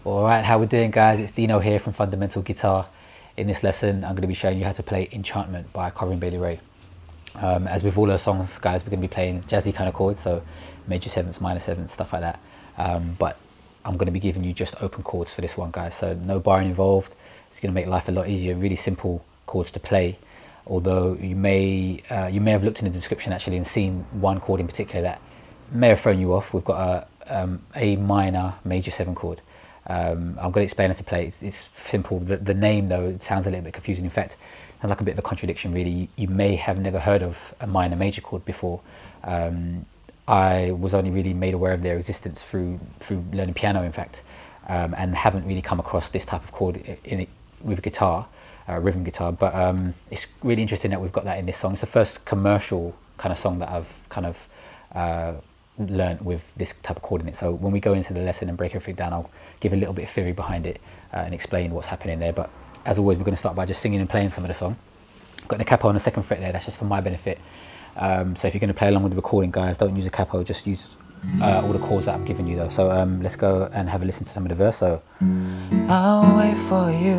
Alright, how we doing, guys? It's Dino here from Fundamental Guitar. In this lesson I'm going to be showing you how to play Enchantment by Corinne Bailey-Rae. As with all our songs, guys, we're going to be playing jazzy kind of chords, so major sevenths, minor sevenths, stuff like that. But I'm going to be giving you just open chords for this one, guys, so no barring involved. It's going to make life a lot easier. Really simple chords to play, although you may have looked in the description actually and seen one chord in particular that may have thrown you off. We've got a minor major 7 chord. I'm going to explain how to play. It's simple. The name, though, it sounds a little bit confusing. In fact, it's like a bit of a contradiction, really. You may have never heard of a minor major chord before. I was only really made aware of their existence through learning piano, in fact, and haven't really come across this type of chord with guitar, rhythm guitar. But it's really interesting that we've got that in this song. It's the first commercial kind of song that I've kind of learned with this type of chord in it. So when we go into the lesson and break everything down, I'll give a little bit of theory behind it and explain what's happening there. But as always, we're going to start by just singing and playing some of the song. Got the capo on the 2nd fret there. That's just for my benefit. So if you're going to play along with the recording, guys, don't use a capo, just use all the chords that I'm giving you, though. So let's go and have a listen to some of the verse. So I'll wait for you,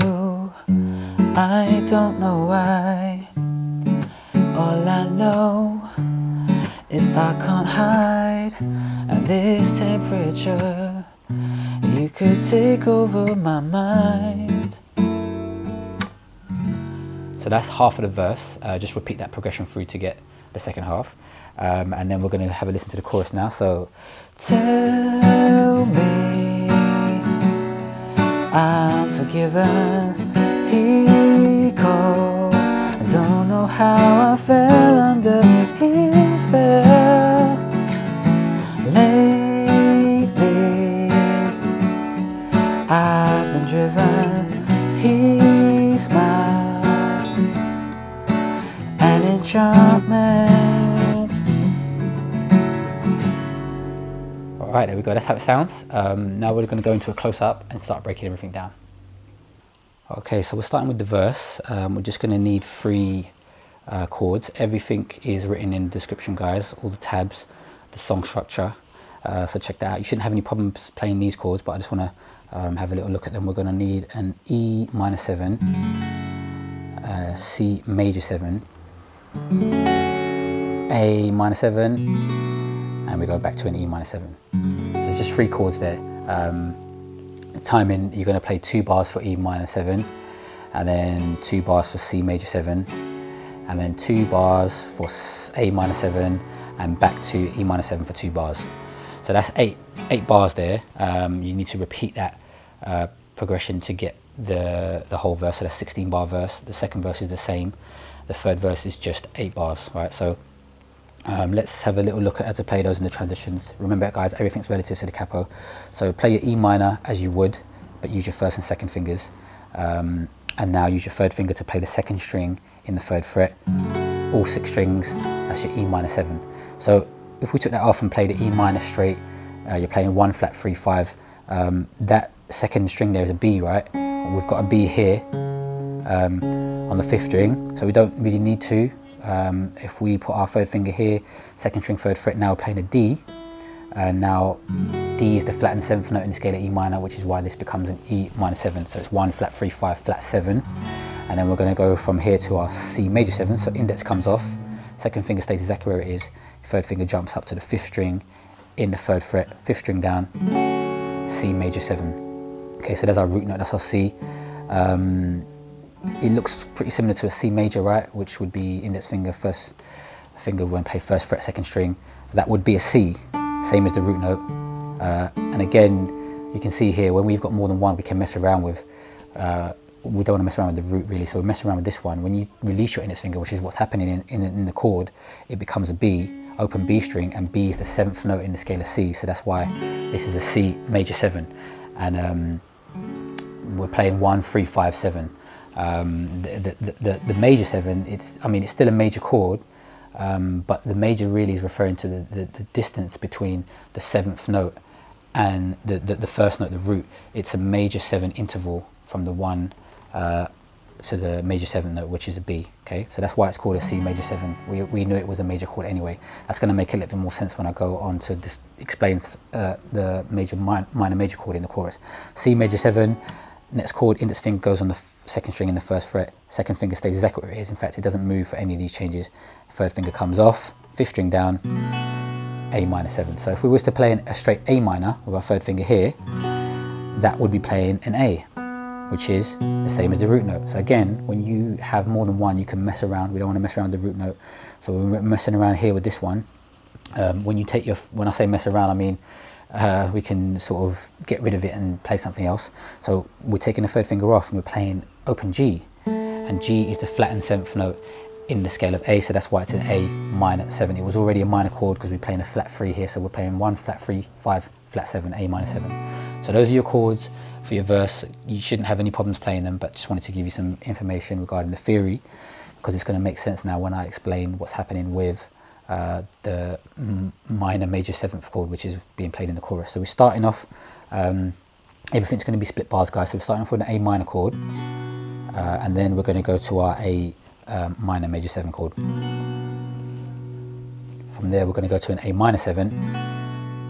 I don't know why, all I know is I can't hide at this temperature. You could take over my mind. So that's half of the verse. Just repeat that progression through to get the second half. And then we're going to have a listen to the chorus now. So tell me I'm forgiven. He called. I don't know how I fell under his spell. Lately I've been driven. He smiles. An enchantment. Alright, there we go. That's how it sounds. Now we're going to go into a close-up and start breaking everything down. Okay, so we're starting with the verse. We're just going to need 3 chords. Everything is written in the description, guys. All the tabs, the song structure. So check that out. You shouldn't have any problems playing these chords, but I just want to have a little look at them. We're going to need an E minor 7, C major 7, A minor 7, and we go back to an E minor 7. So it's just 3 chords there. Timing, you're going to play 2 bars for E minor 7, and then 2 bars for C major 7, and then 2 bars for A minor 7, and back to E minor 7 for 2 bars. So that's 8 bars there. You need to repeat that progression to get the whole verse. So that's 16 bar verse. The second verse is the same. The third verse is just 8 bars, right? So let's have a little look at how to play those in the transitions. Remember, guys, everything's relative to the capo. So play your E minor as you would, but use your 1st and 2nd fingers. And now use your 3rd finger to play the 2nd string in the 3rd fret. All 6 strings, that's your E minor 7. So if we took that off and played the E minor straight, you're playing 1 flat 3 5. That 2nd string there is a B, right? We've got a B here on the 5th string, so we don't really need to. If we put our 3rd finger here, 2nd string, 3rd fret, now we're playing a D, and now D is the flat and 7th note in the scale of E minor, which is why this becomes an E minor 7. So it's 1 flat 3 5 flat 7, and then we're going to go from here to our C major 7. So index comes off, 2nd finger stays exactly where it is, 3rd finger jumps up to the 5th string in the 3rd fret, 5th string down, C major 7. Okay, so there's our root note, that's our C. It looks pretty similar to a C major, right? Which would be index finger, 1st finger when play 1st fret, 2nd string. That would be a C, same as the root note. And again, you can see here, when we've got more than one, we can mess around with, we don't want to mess around with the root really, so we mess around with this one. When you release your index finger, which is what's happening in the chord, it becomes a B, open B string, and B is the 7th note in the scale of C, so that's why this is a C major 7. And we're playing 1 3 5 7. The major 7, it's still a major chord, but the major really is referring to the distance between the 7th note and the 1st note, the root. It's a major 7 interval from the 1 to the major 7th note, which is a B. Okay, so that's why it's called a C major 7. We knew it was a major chord anyway. That's going to make a little bit more sense when I go on to explain the minor major chord in the chorus. C major 7, next chord, index finger goes on the second string in the first fret, second finger stays exactly where it is. In fact, it doesn't move for any of these changes. Third finger comes off, fifth string down, A minor 7. So if we was to play a straight A minor with our third finger here, that would be playing an A, which is the same as the root note. So again, when you have more than one, you can mess around. We don't want to mess around with the root note. So we're messing around here with this one. When you take when I say mess around, I mean we can sort of get rid of it and play something else. So we're taking the third finger off and we're playing open G, and G is the flattened 7th note in the scale of A, so that's why it's an A minor 7. It was already a minor chord because we're playing a flat 3 here, so we're playing 1 flat 3, 5 flat 7, A minor 7. So those are your chords for your verse. You shouldn't have any problems playing them, but just wanted to give you some information regarding the theory, because it's going to make sense now when I explain what's happening with the minor major 7th chord, which is being played in the chorus. So we're starting off, everything's going to be split bars, guys. So we're starting off with an A minor chord, and then we're going to go to our A minor major 7 chord. From there we're going to go to an A minor 7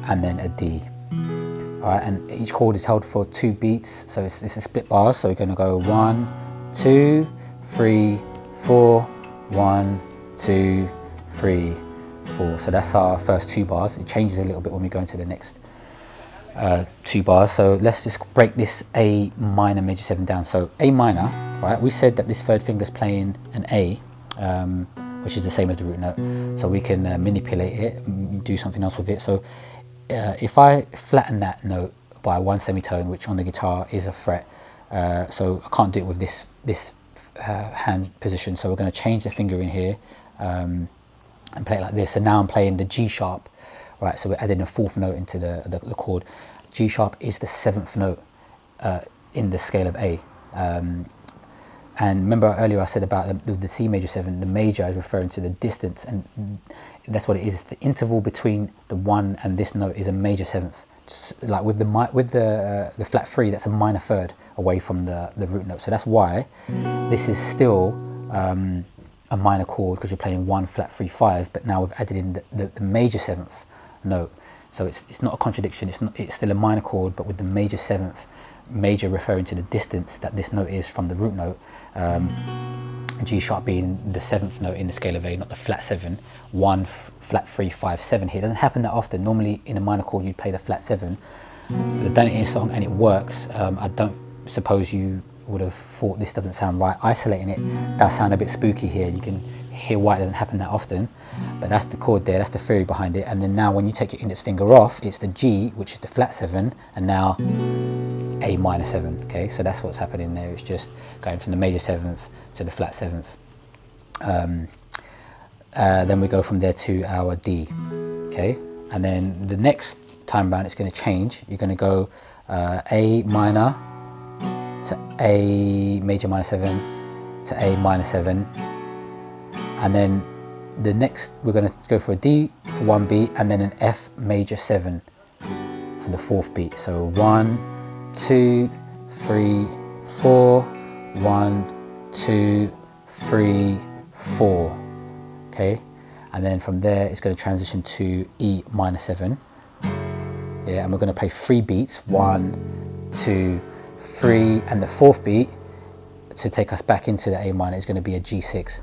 and then a D. Alright, and each chord is held for 2 beats, so it's a split bars. So we're going to go 1, 2, 3, 4, 1, 2, 3, 4. So that's our first 2 bars. It changes a little bit when we go into the next 2 bars. So let's just break this A minor major 7 down. So A minor, right, we said that this third finger is playing an A, which is the same as the root note, so we can manipulate it, do something else with it. So if I flatten that note by 1 semitone, which on the guitar is a fret, so I can't do it with this hand position, so we're going to change the finger in here and play it like this. So now I'm playing the G sharp. Right, so we're adding a 4th note into the chord. G sharp is the 7th note in the scale of A. And remember earlier I said about the C major 7, the major is referring to the distance, and that's what it is. The interval between the 1 and this note is a major 7th. Like with the flat 3, that's a minor 3rd away from the root note. So that's why this is still a minor chord, because you're playing 1 flat 3 5, but now we've added in the major 7th note. So it's not a contradiction. It's still a minor chord, but with the major 7th, major referring to the distance that this note is from the root note, G sharp being the 7th note in the scale of A, not the flat 7. 1 flat 3 5 7 here. It doesn't happen that often. Normally in a minor chord you'd play the flat 7. They've done it in a song and it works. I don't suppose you would have thought this doesn't sound right. Isolating it does sound a bit spooky here. You can hear why it doesn't happen that often, but that's the chord there, that's the theory behind it. And then now when you take your index finger off, it's the G, which is the flat 7, and now A minor 7. Okay, so that's what's happening there. It's just going from the major 7th to the flat 7th. Then we go from there to our D. Okay, and then the next time round it's going to change. You're going to go A minor to A major minor 7 to A minor 7, and then the next we're going to go for a D for 1 beat, and then an F major 7 for the 4th beat. So 1, 2, 3, 4, 1, 2, 3, 4. Okay, and then from there it's going to transition to E minor 7. Yeah, and we're going to play 3 beats, 1, 2, 3, and the 4th beat to take us back into the A minor is going to be a G6.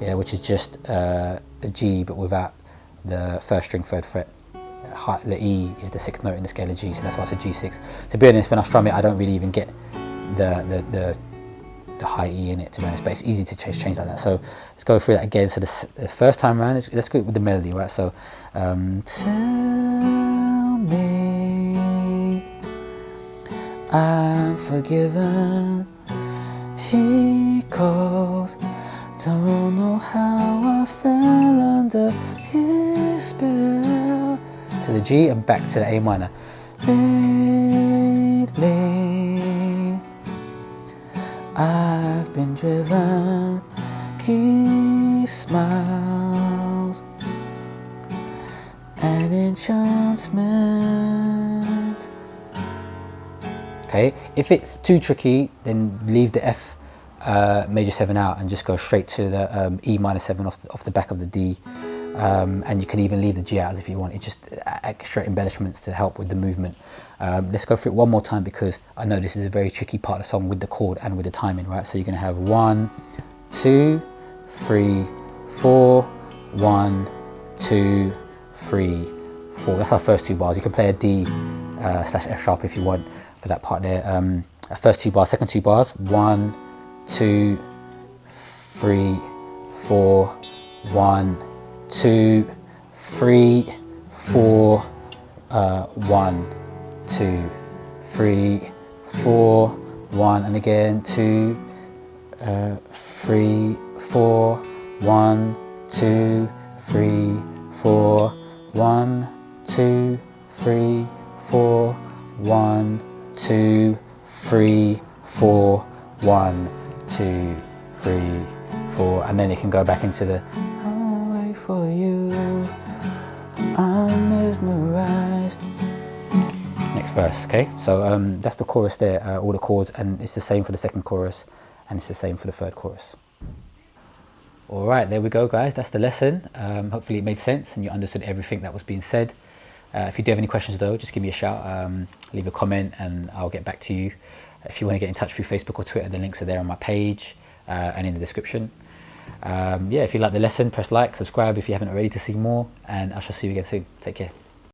Yeah, which is just a G but without the 1st string 3rd fret. The E is the 6th note in the scale of G, so that's why it's a G6. To be honest, when I strum it, I don't really even get the high E in it, to be honest, but it's easy to change like that. So let's go through that again. So the first time around, let's go with the melody, right? So tell me I'm forgiven, he calls, don't know how I fell under his spell. To the G and back to the A minor. Lately I've been driven, he smiles, an enchantment. Okay, if it's too tricky, then leave the F major 7 out and just go straight to the E minor 7 off the back of the D. And you can even leave the G out as if you want. It's just extra embellishments to help with the movement. Let's go through it one more time, because I know this is a very tricky part of the song with the chord and with the timing, right? So you're going to have 1, 2, 3, 4, 1, 2, 3, 4. That's our first 2 bars. You can play a D slash F sharp if you want for that part there. First 2 bars, second 2 bars, 1, 2, 3, 4, 1, 2, 3, 4, 1, 2, 3, 4, 1, and again 2, 3, 4, 1, 2, 3, 4, 1, 2, 3, 4, 1, 2, 3, 4, 1, 2, 3, 4, and then it can go back into the I'll wait for you, I'm mesmerized. Next verse, okay? So that's the chorus there, all the chords, and it's the same for the second chorus, and it's the same for the third chorus. All right, there we go, guys. That's the lesson. Hopefully it made sense and you understood everything that was being said. If you do have any questions though, just give me a shout, leave a comment and I'll get back to you. If you want to get in touch through Facebook or Twitter, the links are there on my page and in the description. Yeah, if you like the lesson, press like, subscribe if you haven't already to see more, and I shall see you again soon. Take care.